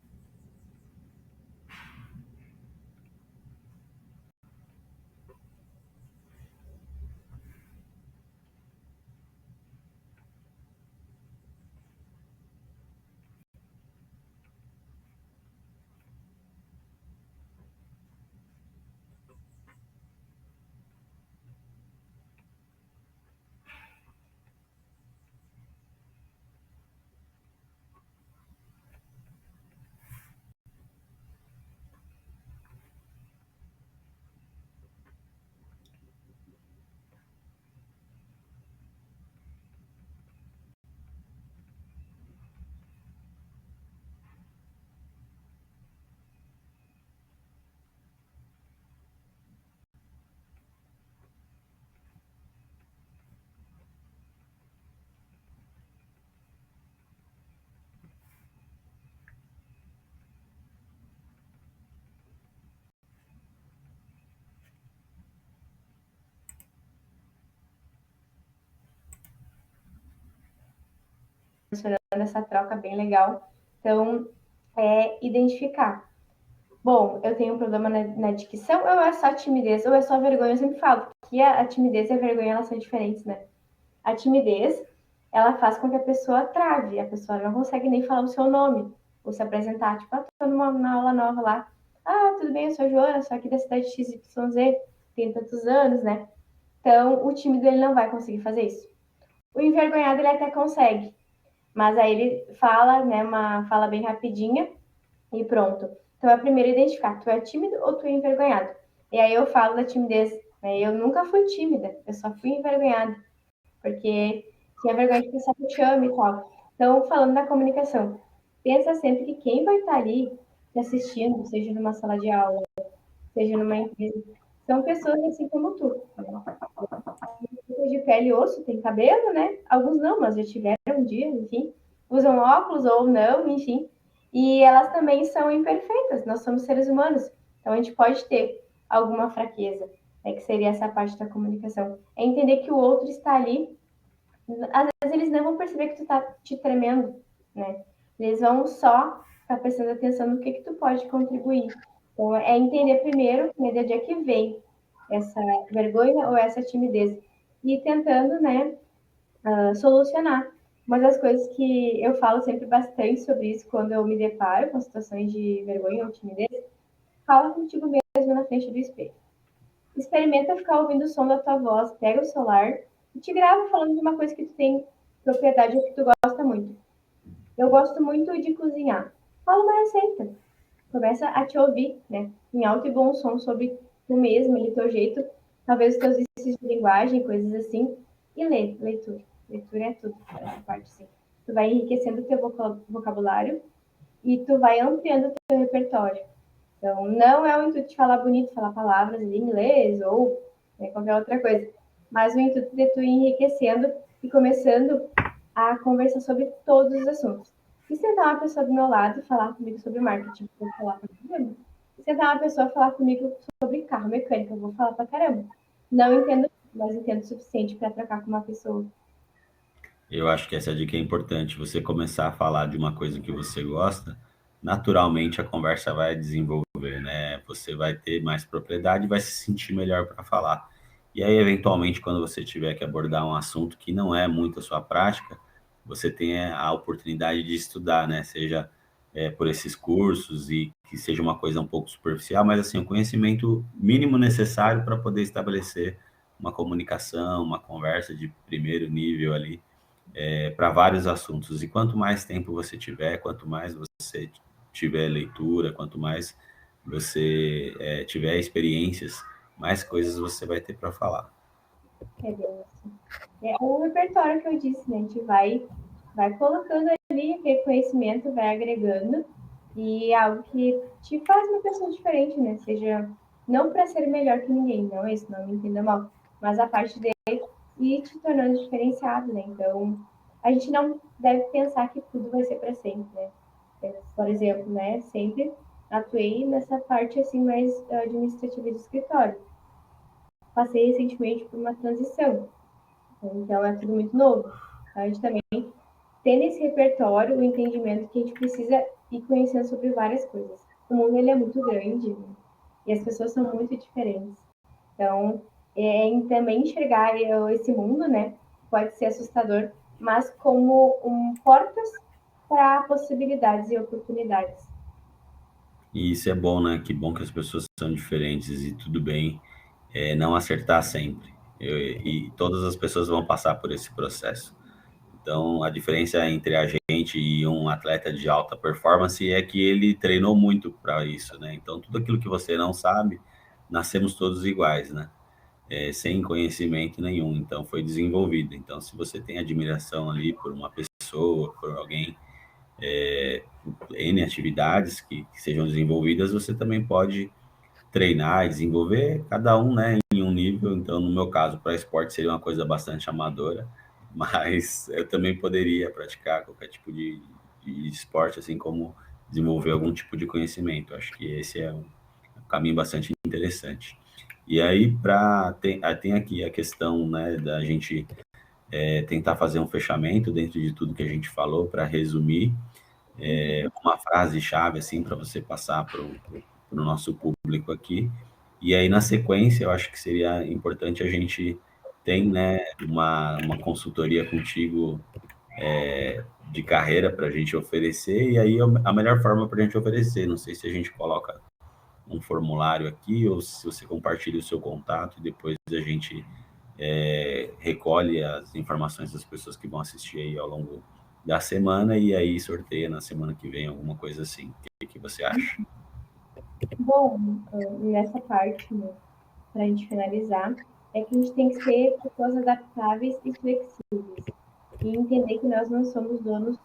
[SPEAKER 2] essa troca bem legal. Então, identificar. Bom, eu tenho um problema na dicção, ou é só timidez, ou é só vergonha. Eu sempre falo que a timidez e a vergonha elas são diferentes, né? A timidez, ela faz com que a pessoa trave, a pessoa não consegue nem falar o seu nome, ou se apresentar. Tipo, tô numa aula nova lá. Ah, tudo bem, eu sou a Joana, sou aqui da cidade XYZ, tenho tantos anos, né? Então, o tímido, ele não vai conseguir fazer isso. O envergonhado, ele até consegue, mas aí ele fala, né, uma fala bem rapidinha e pronto. Então, é primeiro identificar, tu é tímido ou tu é envergonhado. E aí eu falo da timidez, né? Eu nunca fui tímida, eu só fui envergonhada, porque tinha vergonha de pensar que eu te amo e tal. Então, falando da comunicação, pensa sempre que quem vai estar ali te assistindo, seja numa sala de aula, seja numa empresa, são pessoas assim como tu. Né? De pele e osso, tem cabelo, né? Alguns não, mas já tiveram um dia, enfim. Usam óculos ou não, enfim. E elas também são imperfeitas, nós somos seres humanos. Então a gente pode ter alguma fraqueza, né, que seria essa parte da comunicação. É entender que o outro está ali. Às vezes eles não vão perceber que tu tá te tremendo, né? Eles vão só ficar prestando atenção no que tu pode contribuir. Então é entender primeiro, né, de onde é que vem essa vergonha ou essa timidez e tentando, né, solucionar. Uma das coisas que eu falo sempre bastante sobre isso quando eu me deparo com situações de vergonha ou timidez, fala contigo mesmo na frente do espelho. Experimenta ficar ouvindo o som da tua voz, pega o celular e te grava falando de uma coisa que tu tem propriedade ou que tu gosta muito. Eu gosto muito de cozinhar. Fala uma receita. Começa a te ouvir, né? Em alto e bom som sobre tu mesmo, ali, teu jeito, talvez os teus vícios de linguagem, coisas assim. E leitura. Leitura é tudo, essa parte, sim. Tu vai enriquecendo o teu vocabulário e tu vai ampliando o teu repertório. Então, não é o intuito de falar bonito, falar palavras em inglês ou qualquer outra coisa, mas o intuito de tu ir enriquecendo e começando a conversar sobre todos os assuntos. E sentar uma pessoa do meu lado e falar comigo sobre marketing, eu vou falar pra caramba. E sentar uma pessoa e falar comigo sobre carro mecânico, eu vou falar pra caramba. Não entendo, mas entendo o suficiente para trocar com uma pessoa.
[SPEAKER 1] Eu acho que essa dica é importante. Você começar a falar de uma coisa que você gosta, naturalmente a conversa vai desenvolver, né? Você vai ter mais propriedade e vai se sentir melhor para falar. E aí, eventualmente, quando você tiver que abordar um assunto que não é muito a sua prática, você tem a oportunidade de estudar, né? Seja por esses cursos e que seja uma coisa um pouco superficial, mas assim, o conhecimento mínimo necessário para poder estabelecer uma comunicação, uma conversa de primeiro nível ali para vários assuntos. E quanto mais tempo você tiver, quanto mais você tiver leitura, quanto mais você tiver experiências, mais coisas você vai ter para falar.
[SPEAKER 2] É bem assim. É o repertório que eu disse, né? A gente vai colocando ali aquele conhecimento, vai agregando, e é algo que te faz uma pessoa diferente, né? Seja não para ser melhor que ninguém, não é isso, não me entenda mal, mas a parte de ir te tornando diferenciado, né? Então, a gente não deve pensar que tudo vai ser para sempre, né? Por exemplo, né? Sempre atuei nessa parte assim mais administrativa de escritório. Passei recentemente por uma transição, então é tudo muito novo. A gente também tem nesse repertório o entendimento que a gente precisa ir conhecendo sobre várias coisas. O mundo ele é muito grande, né? E as pessoas são muito diferentes. Então, também enxergar esse mundo, né, pode ser assustador, mas como portas para possibilidades e oportunidades.
[SPEAKER 1] E isso é bom, né? Que bom que as pessoas são diferentes e tudo bem não acertar sempre. E todas as pessoas vão passar por esse processo. Então, a diferença entre a gente e um atleta de alta performance é que ele treinou muito para isso, né? Então, tudo aquilo que você não sabe, nascemos todos iguais, né? Sem conhecimento nenhum. Então, foi desenvolvido. Então, se você tem admiração ali por uma pessoa, por alguém, N atividades que sejam desenvolvidas, você também pode treinar e desenvolver, cada um, né, em um nível. Então, no meu caso, para esporte seria uma coisa bastante amadora, mas eu também poderia praticar qualquer tipo de esporte, assim como desenvolver algum tipo de conhecimento. Acho que esse é um caminho bastante interessante. E aí, tem aqui a questão, né, da gente tentar fazer um fechamento dentro de tudo que a gente falou, para resumir, uma frase-chave, assim, para você passar para o nosso público aqui. E aí, na sequência, eu acho que seria importante a gente ter, né, uma consultoria contigo de carreira para a gente oferecer, e aí a melhor forma para a gente oferecer, não sei se a gente coloca um formulário aqui ou se você compartilha o seu contato e depois a gente recolhe as informações das pessoas que vão assistir aí ao longo da semana e aí sorteia na semana que vem alguma coisa assim. O que você acha?
[SPEAKER 2] Bom, nessa parte, né, para a gente finalizar, é que a gente tem que ser pessoas adaptáveis e flexíveis. E entender que nós não somos donos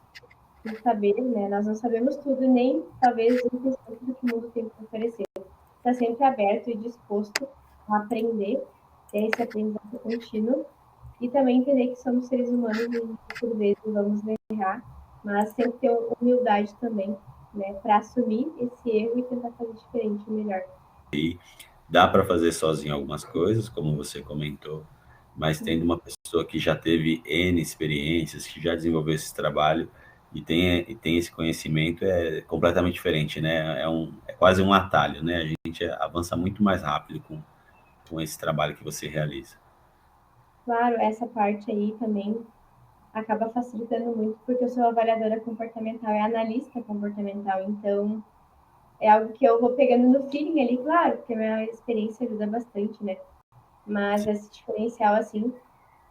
[SPEAKER 2] do saber, né? Nós não sabemos tudo, nem talvez 1% do que o mundo tem para oferecer. Está sempre aberto e disposto a aprender, ter esse aprendizado contínuo, e também entender que somos seres humanos e por vezes vamos errar, mas sempre ter humildade também, né, para assumir esse erro e tentar fazer diferente, melhor.
[SPEAKER 1] Dá para fazer sozinho algumas coisas, como você comentou, mas tendo uma pessoa que já teve N experiências, que já desenvolveu esse trabalho e tem esse conhecimento, é completamente diferente, né? É quase um atalho, né? A gente avança muito mais rápido com esse trabalho que você realiza.
[SPEAKER 2] Claro, essa parte aí também acaba facilitando muito, porque eu sou avaliadora comportamental e analista comportamental, então é algo que eu vou pegando no feeling ali, claro, porque a minha experiência ajuda bastante, né? Mas esse diferencial, assim,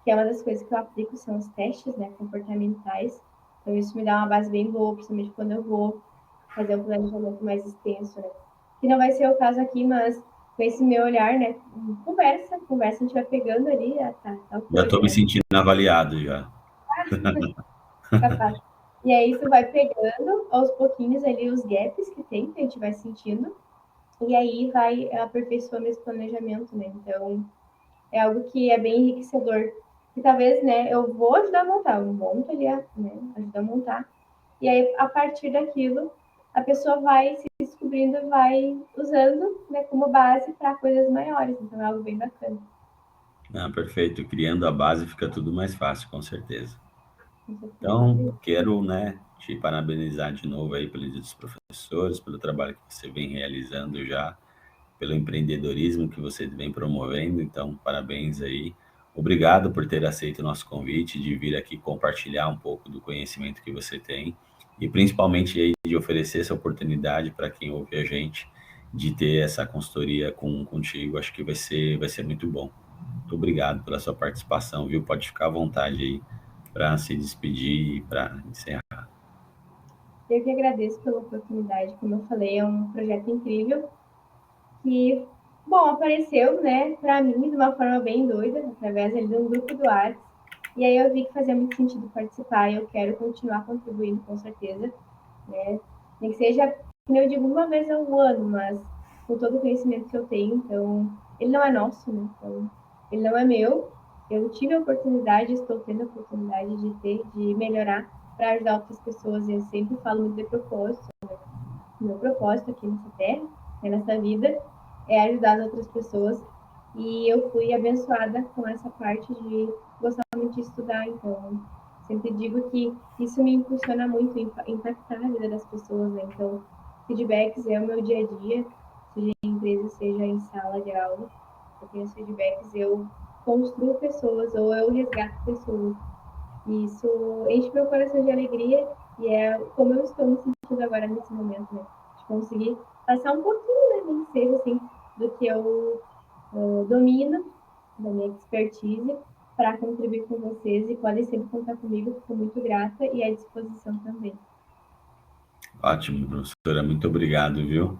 [SPEAKER 2] que é uma das coisas que eu aplico, são os testes, né, comportamentais. Então, isso me dá uma base bem boa, principalmente quando eu vou fazer um planejamento mais extenso, né? Que não vai ser o caso aqui, mas com esse meu olhar, né, conversa, a gente vai pegando ali, tal
[SPEAKER 1] Já
[SPEAKER 2] coisa,
[SPEAKER 1] estou me
[SPEAKER 2] né?
[SPEAKER 1] sentindo avaliado já.
[SPEAKER 2] Capaz. E aí tu vai pegando aos pouquinhos ali os gaps que tem, que a gente vai sentindo, e aí vai aperfeiçoando esse planejamento, né? Então, é algo que é bem enriquecedor. E talvez, né, eu vou ajudar a montar, eu monto ali, né, ajuda a montar. E aí, a partir daquilo, a pessoa vai se descobrindo, vai usando, né, como base para coisas maiores. Então, é algo bem bacana.
[SPEAKER 1] Ah, perfeito. Criando a base fica tudo mais fácil, com certeza.
[SPEAKER 2] Com certeza.
[SPEAKER 1] Então, quero, né, te parabenizar de novo aí pelos dos professores, pelo trabalho que você vem realizando já, pelo empreendedorismo que você vem promovendo. Então, parabéns aí. Obrigado por ter aceito o nosso convite de vir aqui compartilhar um pouco do conhecimento que você tem e principalmente aí de oferecer essa oportunidade para quem ouve a gente de ter essa consultoria contigo. Acho que vai ser muito bom. Muito obrigado pela sua participação, viu? Pode ficar à vontade aí para se despedir e para encerrar.
[SPEAKER 2] Eu que agradeço pela oportunidade. Como eu falei, é um projeto incrível que, bom, apareceu, né, para mim de uma forma bem doida, através ali de um grupo do Whats. E aí eu vi que fazia muito sentido participar e eu quero continuar contribuindo, com certeza, né? Nem que seja, como eu digo, uma vez ao ano, mas com todo o conhecimento que eu tenho, então, ele não é nosso, né? Então, ele não é meu. Eu tive a oportunidade, estou tendo a oportunidade de ter, de melhorar para ajudar outras pessoas. E eu sempre falo muito de propósito. O meu propósito aqui nessa terra, nessa vida, é ajudar as outras pessoas. E eu fui abençoada com essa parte de gostar muito de estudar, então sempre digo que isso me impulsiona muito a impactar a vida das pessoas, né? Então, feedbacks é o meu dia a dia, seja em empresa, seja em sala de aula. Eu tenho os feedbacks, eu construo pessoas ou eu resgato pessoas. E isso enche meu coração de alegria e é como eu estou me sentindo agora nesse momento, né? De conseguir passar um pouquinho, né, nem que seja assim, do que eu domino, da minha expertise, para contribuir com vocês e podem sempre contar comigo, fico muito grata e à disposição também.
[SPEAKER 1] Ótimo, professora. Muito obrigado, viu?